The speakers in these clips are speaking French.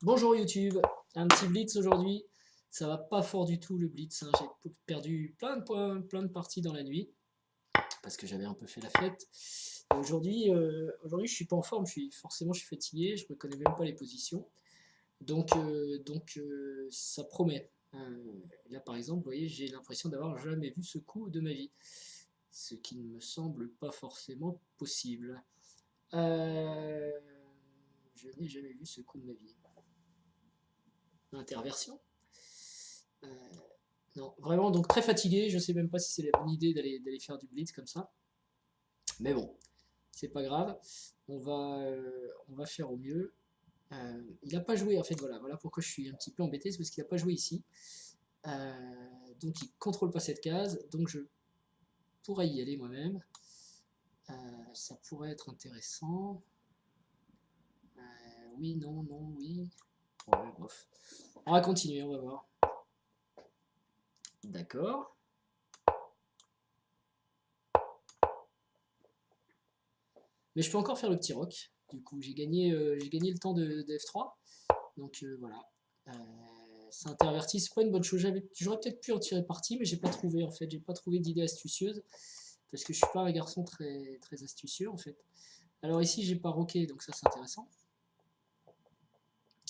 Bonjour YouTube, un petit blitz aujourd'hui. Ça va pas fort du tout le blitz, hein. J'ai perdu plein de points, plein de parties dans la nuit parce que j'avais un peu fait la fête. Aujourd'hui, je suis pas en forme, je suis fatigué, je me connais même pas les positions. Donc, ça promet. Là par exemple, vous voyez, j'ai l'impression d'avoir jamais vu ce coup de ma vie, ce qui ne me semble pas forcément possible. Euh, je n'ai jamais vu ce coup de ma vie. Interversion. Euh, non, vraiment, donc très fatigué. Je sais même pas si c'est la bonne idée d'aller faire du blitz comme ça. Mais bon, c'est pas grave. On va faire au mieux. Il n'a pas joué, en fait, voilà pourquoi je suis un petit peu embêté, c'est parce qu'il n'a pas joué ici. Donc il contrôle pas cette case, donc je pourrais y aller moi-même. Ça pourrait être intéressant. Oui, non, non, oui. Ouais, bof. On va continuer, on va voir. D'accord. Mais je peux encore faire le petit roc. Du coup, j'ai gagné le temps de F3. Donc voilà. Euh, Ça intervertit, c'est pas une bonne chose. J'aurais peut-être pu en tirer parti, mais j'ai pas trouvé en fait. J'ai pas trouvé d'idée astucieuse. Parce que je suis pas un garçon très astucieux en fait. Alors ici, j'ai pas roqué, donc ça c'est intéressant.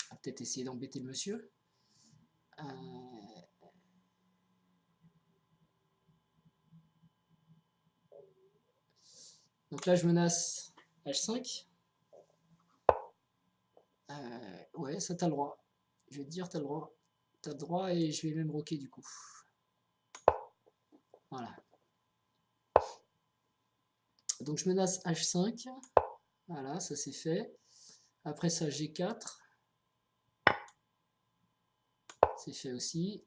On va peut-être essayer d'embêter le monsieur. Donc là, je menace H5. Ouais, ça t'as le droit. Je vais te dire, t'as le droit. T'as le droit et je vais même roquer du coup. Voilà. Donc je menace H5. Voilà, ça c'est fait. Après ça, G4. C'est fait aussi.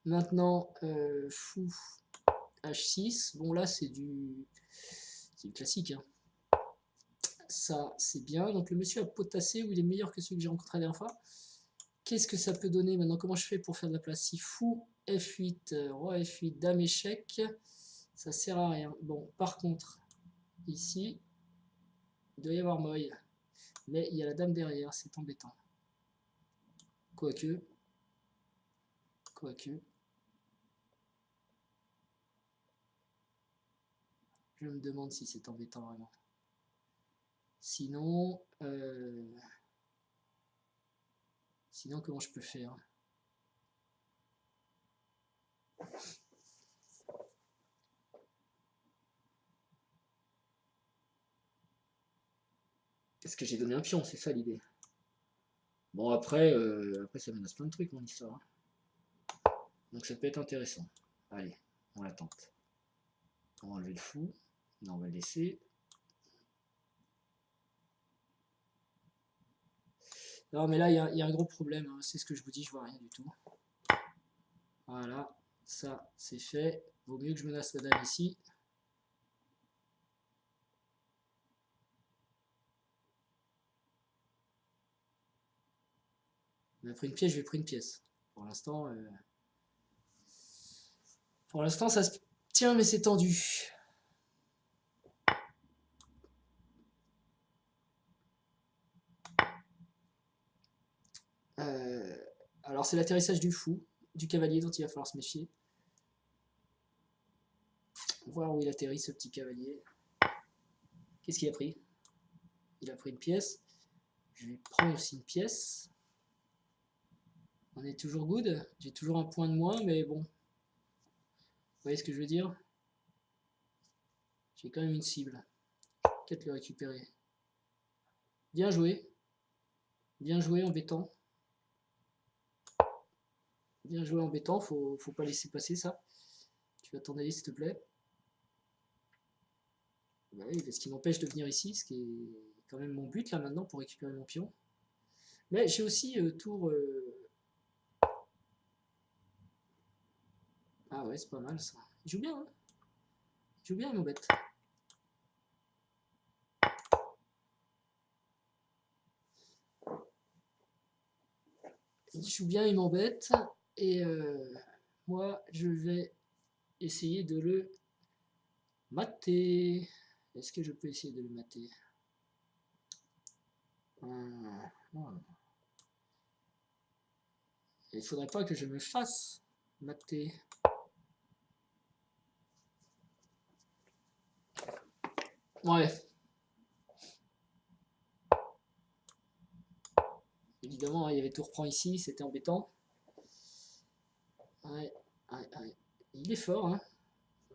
Maintenant, fou H6. Bon là, c'est du classique, hein. Ça, c'est bien. Donc le monsieur a potassé, où il est meilleur que celui que j'ai rencontré la dernière fois. Qu'est-ce que ça peut donner maintenant? Comment je fais pour faire de la place? Si fou F8, roi F8, dame échec, ça sert à rien. Bon, par contre, ici, il doit y avoir moille. Mais il y a la dame derrière, c'est embêtant. Quoique, quoique, je me demande si c'est embêtant vraiment. Sinon, sinon comment je peux faire? Est-ce que j'ai donné un pion? C'est ça l'idée. Bon, après ça menace plein de trucs mon histoire, hein. Donc ça peut être intéressant. Allez, on la tente. On va enlever le fou. Non, on va le laisser. Non, mais là, il y a un gros problème, hein. C'est ce que je vous dis, je vois rien du tout. Voilà, ça, c'est fait. Vaut mieux que je menace la dame ici. On a pris une pièce, je vais prendre une pièce. Pour l'instant, ça se tient, mais c'est tendu. Euh, alors, c'est l'atterrissage du fou, du cavalier dont il va falloir se méfier. Voir où il atterrit, ce petit cavalier. Qu'est-ce qu'il a pris? Il a pris une pièce. Je vais prendre aussi une pièce. On est toujours good. J'ai toujours un point de moins, mais bon. Vous voyez ce que je veux dire? J'ai quand même une cible. Peut-être le récupérer. Bien joué. Bien joué, embêtant. Bien joué, embêtant. Faut pas laisser passer ça. Tu vas t'en aller, s'il te plaît. Bah oui, parce qu'il m'empêche de venir ici, ce qui est quand même mon but là maintenant pour récupérer mon pion. Mais j'ai aussi tour. Ah ouais, c'est pas mal ça. Il joue bien, hein. Il joue bien, il m'embête. Il joue bien, il m'embête. Et moi, je vais essayer de le mater. Est-ce que je peux essayer de le mater? Il faudrait pas que je me fasse mater. Ouais. Évidemment, il y avait tout reprend ici, c'était embêtant. Ouais, ouais. Il est fort, hein.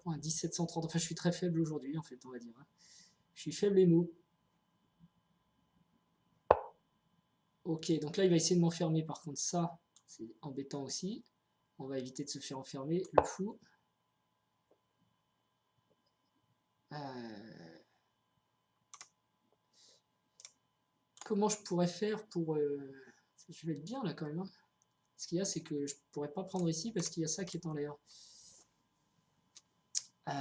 Un 1730. Enfin, je suis très faible aujourd'hui, en fait, on va dire. Je suis faible et mou. Ok, donc là, il va essayer de m'enfermer. Par contre, ça, c'est embêtant aussi. On va éviter de se faire enfermer. Le fou. Comment je pourrais faire pour... Je vais être bien là quand même. Hein. Ce qu'il y a, c'est que je pourrais pas prendre ici parce qu'il y a ça qui est en l'air. Je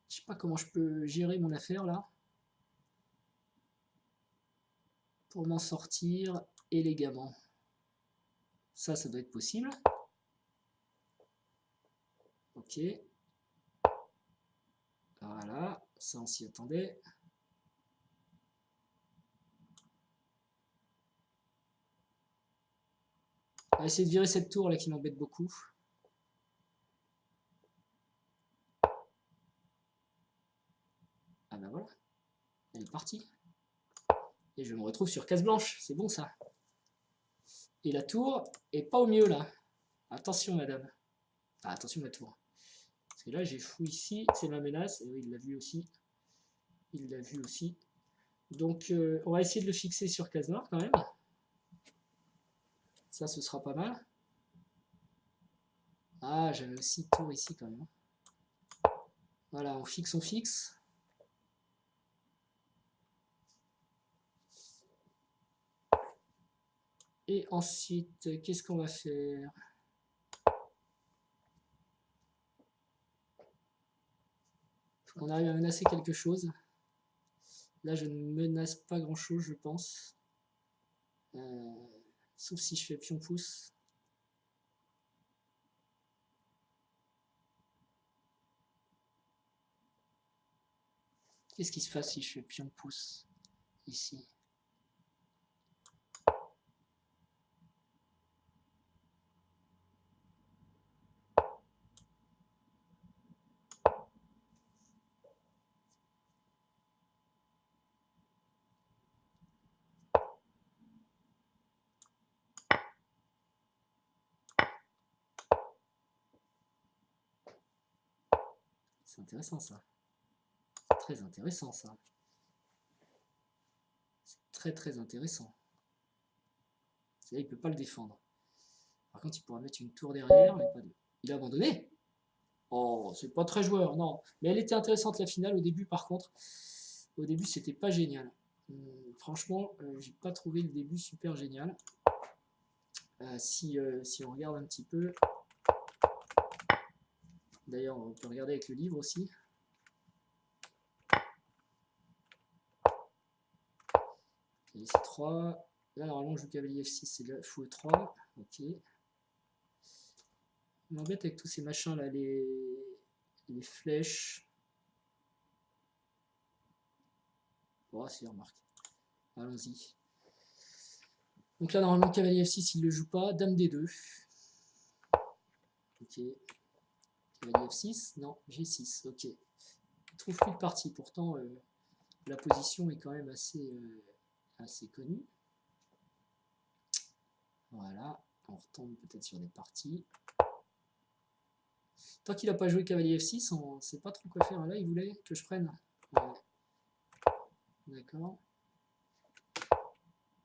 sais pas comment je peux gérer mon affaire là. Pour m'en sortir élégamment. Ça doit être possible. Ok. Voilà, ça on s'y attendait. On va essayer de virer cette tour là qui m'embête beaucoup. Ah ben voilà, elle est partie. Et je me retrouve sur case blanche, c'est bon ça. Et la tour est pas au mieux là. Attention madame. Ah, attention ma tour. Parce que là j'ai fou ici, c'est ma menace. Et oui, il l'a vu aussi. Il l'a vu aussi. Donc on va essayer de le fixer sur case noire quand même. Ça ce sera pas mal. Ah, j'avais aussi tour ici quand même. Voilà, on fixe, on fixe. Et ensuite, qu'est-ce qu'on va faire? Faut qu'on arrive à menacer quelque chose. Là, je ne menace pas grand-chose, je pense. Sauf si je fais pion-pouce. Qu'est-ce qui se passe si je fais pion-pouce ici? C'est intéressant ça. Très intéressant ça. C'est très intéressant. Là, il peut pas le défendre. Par contre, il pourra mettre une tour derrière, mais pas deux. Il a abandonné. Oh, c'est pas très joueur, non. Mais elle était intéressante la finale au début, par contre. Au début, c'était pas génial. Franchement, j'ai pas trouvé le début super génial. Si on regarde un petit peu, d'ailleurs, on peut regarder avec le livre aussi. Cavalier C3. Là, normalement, je joue cavalier F6, c'est le fou E3. Ok. On m'embête avec tous ces machins là, les flèches. Oh, si, remarque. Allons-y. Donc là, normalement, cavalier F6, il ne le joue pas. Dame D2. Ok. Cavalier F6. Non, G6. Ok. Il ne trouve plus de partie. Pourtant, la position est quand même assez connue. Voilà. On retombe peut-être sur des parties. Tant qu'il n'a pas joué cavalier F6, on ne sait pas trop quoi faire. Là, il voulait que je prenne. Ouais. D'accord.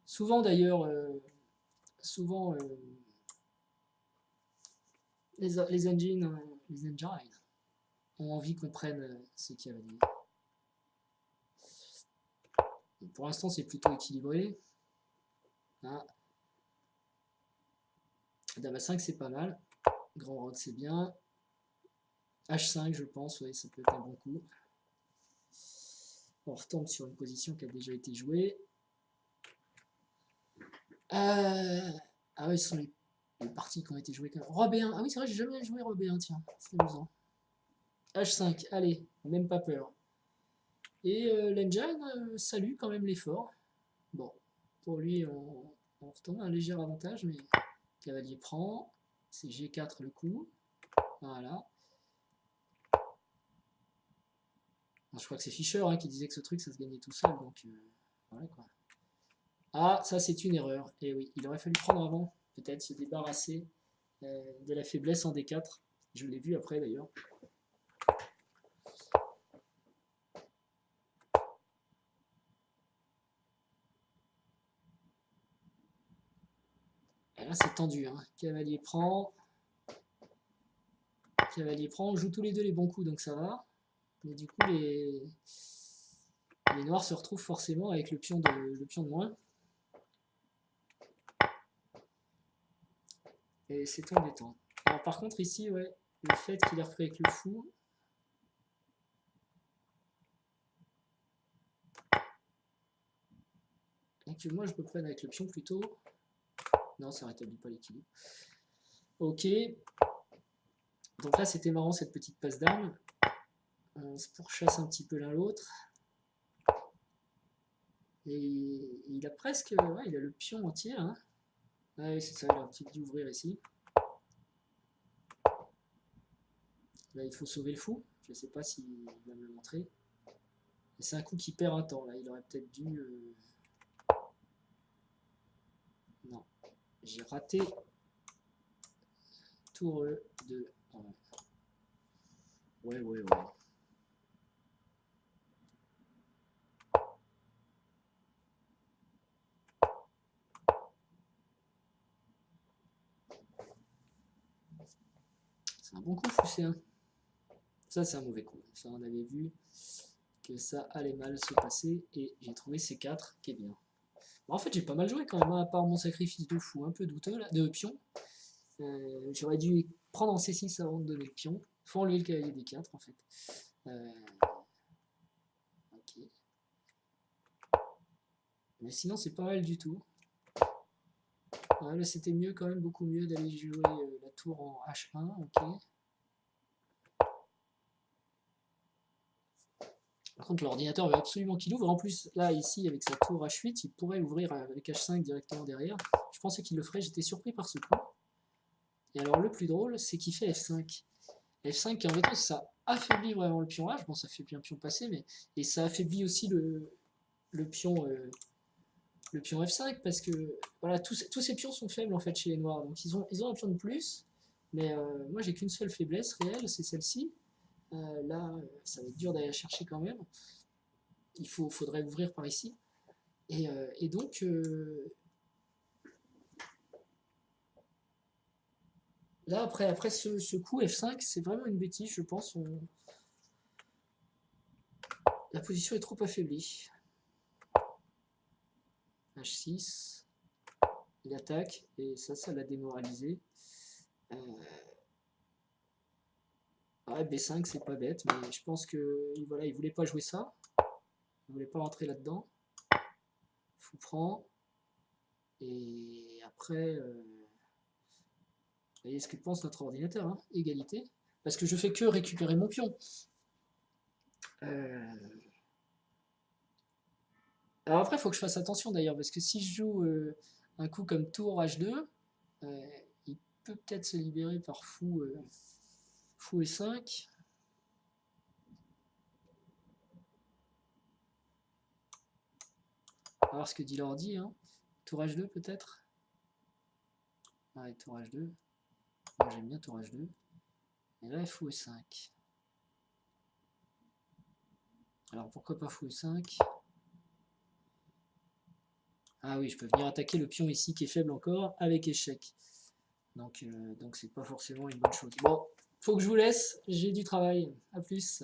Souvent d'ailleurs, les engines ont envie qu'on prenne ce cavalier. Pour l'instant, c'est plutôt équilibré. Ah. Dame A5, c'est pas mal. Grand rock, c'est bien. H5, je pense, oui, ça peut être un bon coup. On retombe sur une position qui a déjà été jouée. Ah oui, ce sont les parties qui ont été jouées. Roi B1. Ah oui, c'est vrai, j'ai jamais joué Roi B1, tiens. C'est amusant. H5, allez, même pas peur. Et l'engine salue quand même l'effort. Bon, pour lui, on retombe un léger avantage, mais cavalier prend. C'est G4 le coup. Voilà. Je crois que c'est Fischer hein, qui disait que ce truc, ça se gagnait tout seul. Donc, voilà quoi. Ah, ça c'est une erreur. Et oui, il aurait fallu prendre avant. Peut-être se débarrasser de la faiblesse en D4. Je l'ai vu après d'ailleurs. Et là c'est tendu. Hein. Cavalier prend. Cavalier prend. On joue tous les deux les bons coups, donc ça va. Mais du coup, les noirs se retrouvent forcément avec le pion de moins. Et c'est embêtant. Alors par contre ici, ouais, le fait qu'il ait repris avec le fou. Donc moi je me prenne avec le pion plutôt. Non, ça rétablit pas l'équilibre. Ok. Donc là c'était marrant cette petite passe d'âme. On se pourchasse un petit peu l'un l'autre. Et il a presque. Ouais, il a le pion entier. Hein. Ah oui, c'est ça, il a un petit dit ouvrir ici. Là il faut sauver le fou. Je ne sais pas s'il va me le montrer. C'est un coup qui perd un temps. Là, il aurait peut-être dû. Non. J'ai raté. Tour 2. Ouais. C'est un bon coup, Fusséen. Ça, c'est un mauvais coup. Ça, on avait vu que ça allait mal se passer. Et j'ai trouvé C4 qui est bien. Bon, en fait, j'ai pas mal joué quand même, hein, à part mon sacrifice de fou un peu douteux, là, de pion. J'aurais dû prendre en C6 avant de donner le pion. Faut enlever le cavalier D4 en fait. Ok. Mais sinon, c'est pas mal du tout. Ouais, là, c'était mieux quand même, beaucoup mieux d'aller jouer la tour en H1. Ok. Par contre, l'ordinateur veut absolument qu'il ouvre. En plus, là, ici, avec sa tour H8, il pourrait ouvrir avec H5 directement derrière. Je pensais qu'il le ferait, j'étais surpris par ce coup. Et alors, le plus drôle, c'est qu'il fait F5. F5 qui est embêtant, ça affaiblit vraiment le pion H. Bon, ça fait bien pion passé, mais. Et ça affaiblit aussi le pion F5 parce que voilà, tous ces pions sont faibles en fait chez les noirs. Donc ils ont un pion de plus, mais moi j'ai qu'une seule faiblesse réelle, c'est celle-ci. Là, ça va être dur d'aller la chercher quand même. Faudrait ouvrir par ici. Et donc, là, après ce coup F5, c'est vraiment une bêtise, je pense. La position est trop affaiblie. H6, il attaque, et ça l'a démoralisé. Ouais, B5, c'est pas bête, mais je pense que voilà, il voulait pas jouer ça. Il voulait pas rentrer là-dedans. Fou prend. Et après, vous voyez ce que pense notre ordinateur, hein, égalité. Parce que je fais que récupérer mon pion. Alors après, il faut que je fasse attention d'ailleurs, parce que si je joue un coup comme tour H2, il peut peut-être se libérer par fou E5. On va voir ce que dit l'ordi. Hein. Tour H2 peut-être. Ouais, tour H2. Moi j'aime bien tour H2. Et là, fou E5. Alors pourquoi pas fou E5? Ah oui, je peux venir attaquer le pion ici qui est faible encore avec échec. Donc c'est pas forcément une bonne chose. Bon, faut que je vous laisse, j'ai du travail. A plus.